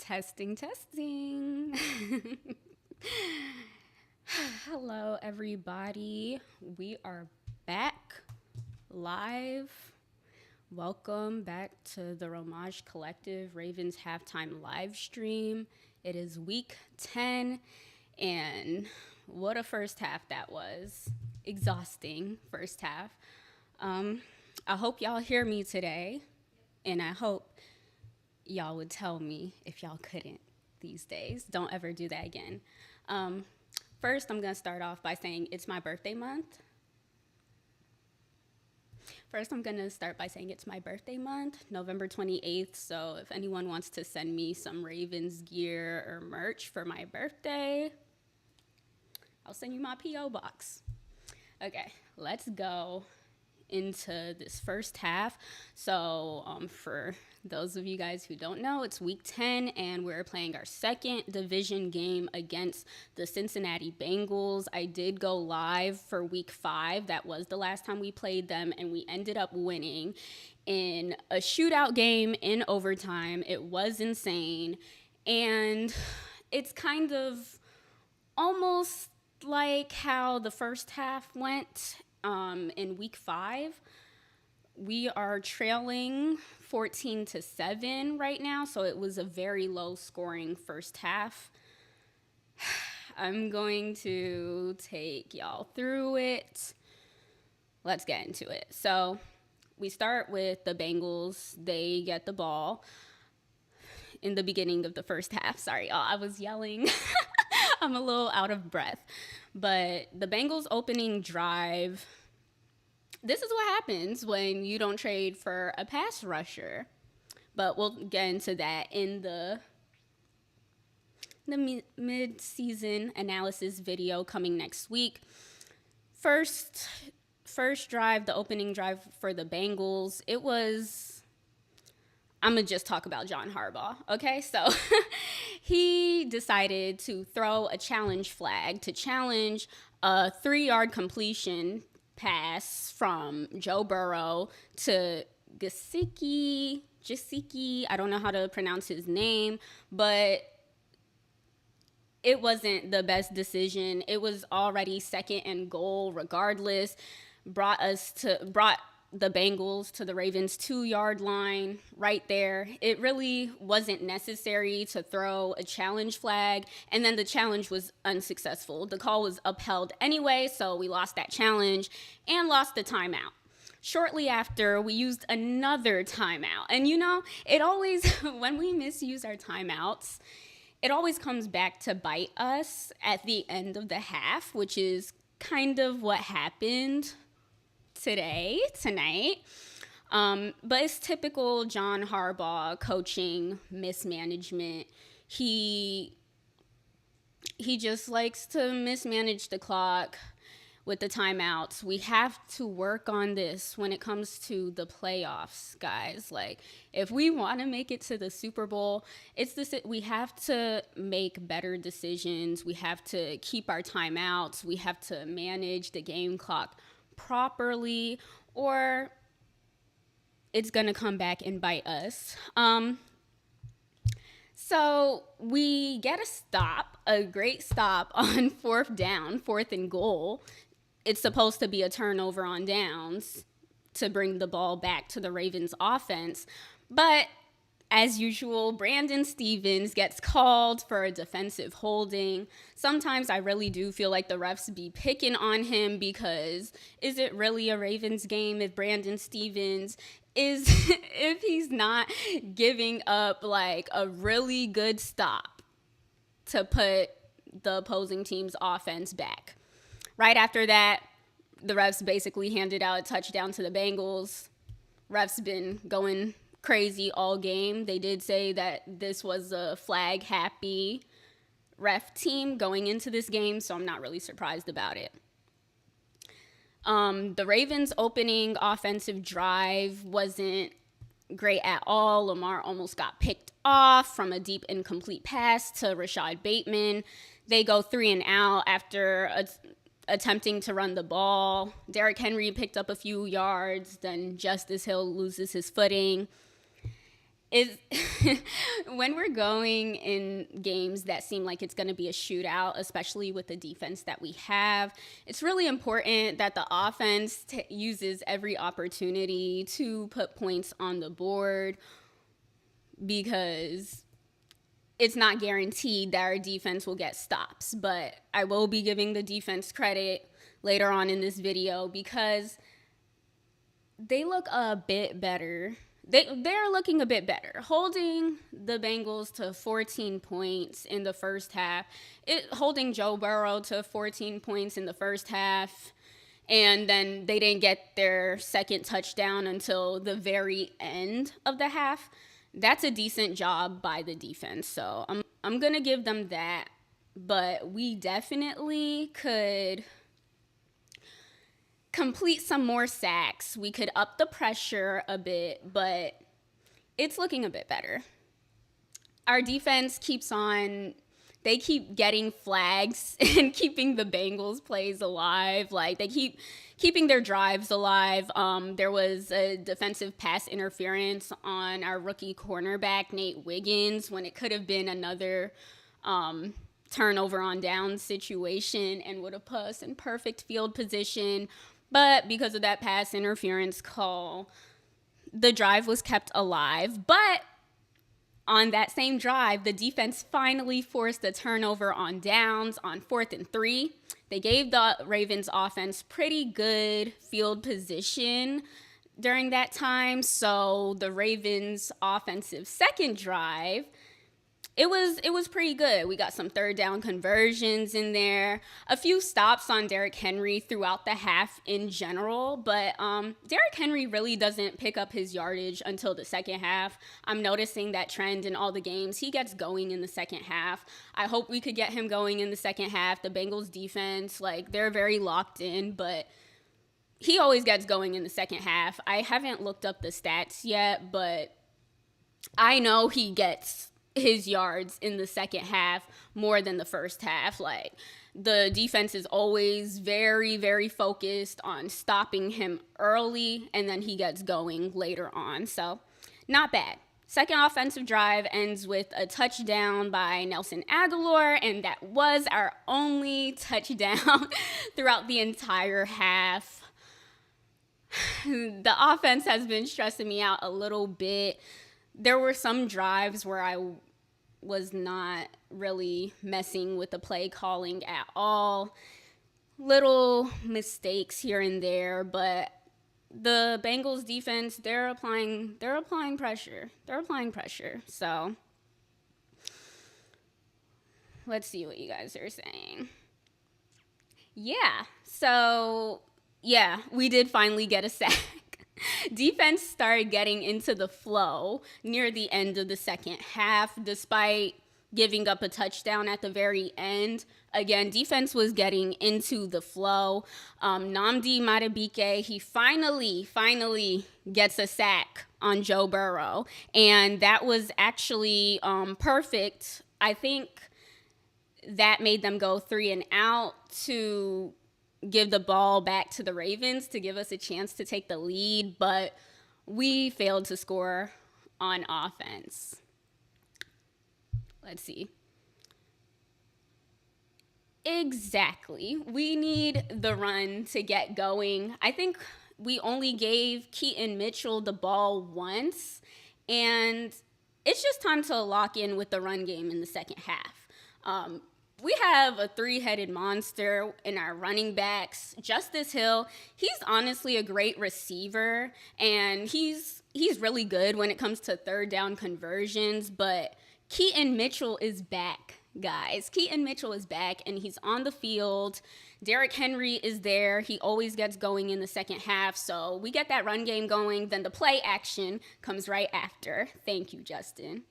Testing, testing. Hello, everybody. We are back live. Welcome back to the Romage Collective Ravens halftime live stream. It is week 10, and what a first half that was. Exhausting first half. I hope y'all hear me today, and I hope y'all would tell me if y'all couldn't these days. Don't ever do that again. First, I'm going to start off by saying it's my birthday month. November 28th. So if anyone wants to send me some Ravens gear or merch for my birthday, I'll send you my P.O. box. Okay, let's go into this first half. So for those of you guys who don't know, it's week 10 and we're playing our second division game against the Cincinnati Bengals. I did go live for week 5. That was the last time we played them, and we ended up winning in a shootout game in overtime. It was insane, and it's kind of almost like how the first half went in week 5. We are trailing 14-7 right now, so it was a very low scoring first half. I'm going to take y'all through it. Let's get into it. So we start with the Bengals. They get the ball in the beginning of the first half. Sorry, y'all, I was yelling. I'm a little out of breath. But the Bengals opening drive, this is what happens when you don't trade for a pass rusher. But we'll get into that in the mid-season analysis video coming next week. First drive, the opening drive for the Bengals, I'm going to just talk about John Harbaugh, okay? So he decided to throw a challenge flag to challenge a 3-yard completion pass from Joe Burrow to Gesicki. I don't know how to pronounce his name, but it wasn't the best decision. It was already second and goal regardless. Brought the Bengals to the Ravens' 2-yard line right there. It really wasn't necessary to throw a challenge flag, and then the challenge was unsuccessful. The call was upheld anyway, so we lost that challenge and lost the timeout. Shortly after, we used another timeout. And it always, when we misuse our timeouts, it always comes back to bite us at the end of the half, which is kind of what happened tonight. But it's typical John Harbaugh coaching mismanagement. He just likes to mismanage the clock with the timeouts. We have to work on this when it comes to the playoffs, guys. Like, if we want to make it to the Super Bowl, we have to make better decisions. We have to keep our timeouts. We have to manage the game clock properly, or it's going to come back and bite us. So we get a great stop on 4th and goal. It's supposed to be a turnover on downs to bring the ball back to the Ravens offense. But as usual, Brandon Stephens gets called for a defensive holding. Sometimes I really do feel like the refs be picking on him, because is it really a Ravens game if Brandon Stephens if he's not giving up like a really good stop to put the opposing team's offense back? Right after that, the refs basically handed out a touchdown to the Bengals. Refs been going crazy all game. They did say that this was a flag-happy ref team going into this game, so I'm not really surprised about it. The Ravens' opening offensive drive wasn't great at all. Lamar almost got picked off from a deep incomplete pass to Rashad Bateman. They go 3 and out after attempting to run the ball. Derrick Henry picked up a few yards, then Justice Hill loses his footing. is when we're going in games that seem like it's going to be a shootout, especially with the defense that we have, it's really important that the offense uses every opportunity to put points on the board, because it's not guaranteed that our defense will get stops. But I will be giving the defense credit later on in this video, because they look a bit better. They're looking a bit better, holding the Bengals to 14 points in the first half, holding Joe Burrow to 14 points in the first half, and then they didn't get their second touchdown until the very end of the half. That's a decent job by the defense, so I'm gonna give them that. But we definitely could complete some more sacks. We could up the pressure a bit, but it's looking a bit better. Our defense they keep getting flags and keeping the Bengals plays alive. Like, they keep keeping their drives alive. There was a defensive pass interference on our rookie cornerback, Nate Wiggins, when it could have been another turnover on down situation and would have put us in perfect field position. But because of that pass interference call, the drive was kept alive. But on that same drive, the defense finally forced a turnover on downs on 4th and 3. They gave the Ravens offense pretty good field position during that time. So the Ravens offensive second drive, it was pretty good. We got some third down conversions in there, a few stops on Derrick Henry throughout the half in general, but Derrick Henry really doesn't pick up his yardage until the second half. I'm noticing that trend in all the games. He gets going in the second half. I hope we could get him going in the second half. The Bengals defense, they're very locked in, but he always gets going in the second half. I haven't looked up the stats yet, but I know he gets his yards in the second half more than the first half. The defense is always very, very focused on stopping him early, and then he gets going later on. So not bad. Second offensive drive ends with a touchdown by Nelson Aguilar, and that was our only touchdown throughout the entire half. The offense has been stressing me out a little bit. There were some drives where I was not really messing with the play calling at all. Little mistakes here and there, but the Bengals defense, they're applying pressure. They're applying pressure. So let's see what you guys are saying. Yeah, we did finally get a sack. Defense started getting into the flow near the end of the second half, despite giving up a touchdown at the very end. Again, defense was getting into the flow. Nnamdi Madubuike, he finally gets a sack on Joe Burrow, and that was actually perfect. I think that made them go 3 and out to give the ball back to the Ravens to give us a chance to take the lead, but we failed to score on offense. Let's see. Exactly. We need the run to get going. I think we only gave Keaton Mitchell the ball once, and it's just time to lock in with the run game in the second half. We have a 3-headed monster in our running backs. Justice Hill, he's honestly a great receiver, and he's really good when it comes to third down conversions, but Keaton Mitchell is back, guys. Keaton Mitchell is back, and he's on the field. Derrick Henry is there. He always gets going in the second half, so we get that run game going, then the play action comes right after. Thank you, Justin.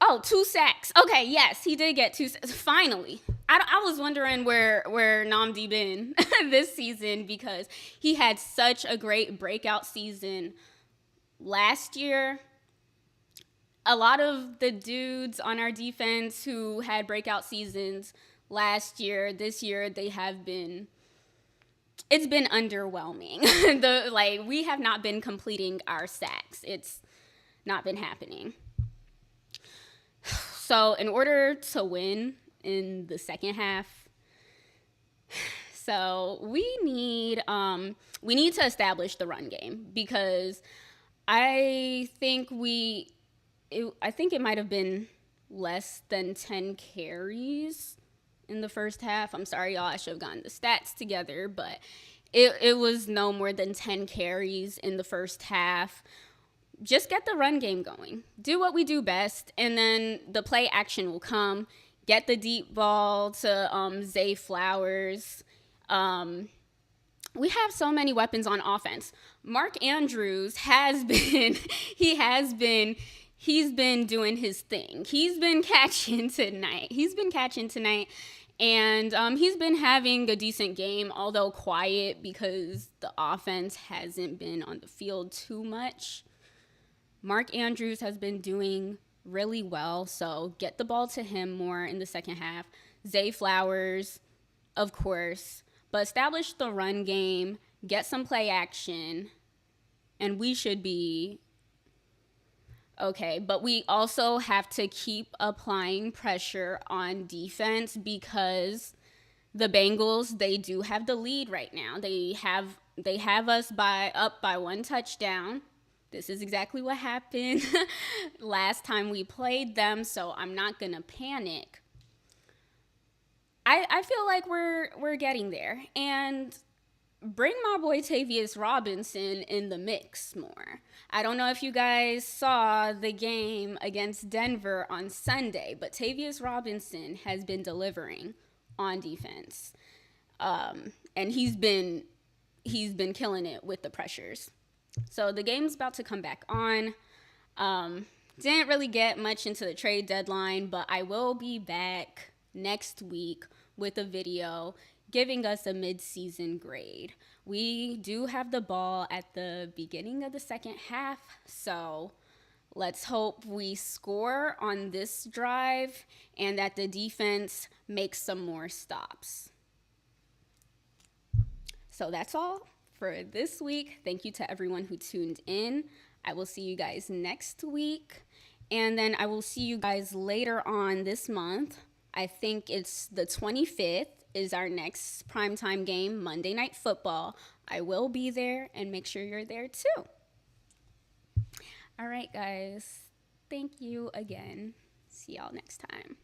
Oh, 2 sacks. Okay, yes, he did get 2 sacks. Finally. I was wondering where Nnamdi been this season, because he had such a great breakout season last year. A lot of the dudes on our defense who had breakout seasons last year, this year, it's been underwhelming. We have not been completing our sacks. not been happening. So in order to win in the second half, so we need to establish the run game, because I think it might have been less than 10 carries in the first half. I'm sorry, y'all. I should have gotten the stats together, but it was no more than 10 carries in the first half. Just get the run game going. Do what we do best, and then the play action will come. Get the deep ball to Zay Flowers. We have so many weapons on offense. Mark Andrews has been, he's been doing his thing. He's been catching tonight. And he's been having a decent game, although quiet because the offense hasn't been on the field too much. Mark Andrews has been doing really well, so get the ball to him more in the second half. Zay Flowers, of course, but establish the run game, get some play action, and we should be okay. But we also have to keep applying pressure on defense, because the Bengals, they do have the lead right now. They have us up by 1 touchdown. This is exactly what happened last time we played them, so I'm not going to panic. I feel like we're getting there. And bring my boy Tavius Robinson in the mix more. I don't know if you guys saw the game against Denver on Sunday, but Tavius Robinson has been delivering on defense. And he's been killing it with the pressures. So the game's about to come back on. Didn't really get much into the trade deadline, but I will be back next week with a video giving us a mid-season grade. We do have the ball at the beginning of the second half, so let's hope we score on this drive and that the defense makes some more stops. So that's all for this week. Thank you to everyone who tuned in. I will see you guys next week, and then I will see you guys later on this month. I think it's the 25th is our next primetime game, Monday Night Football. I will be there, and make sure you're there too. All right, guys. Thank you again. See y'all next time.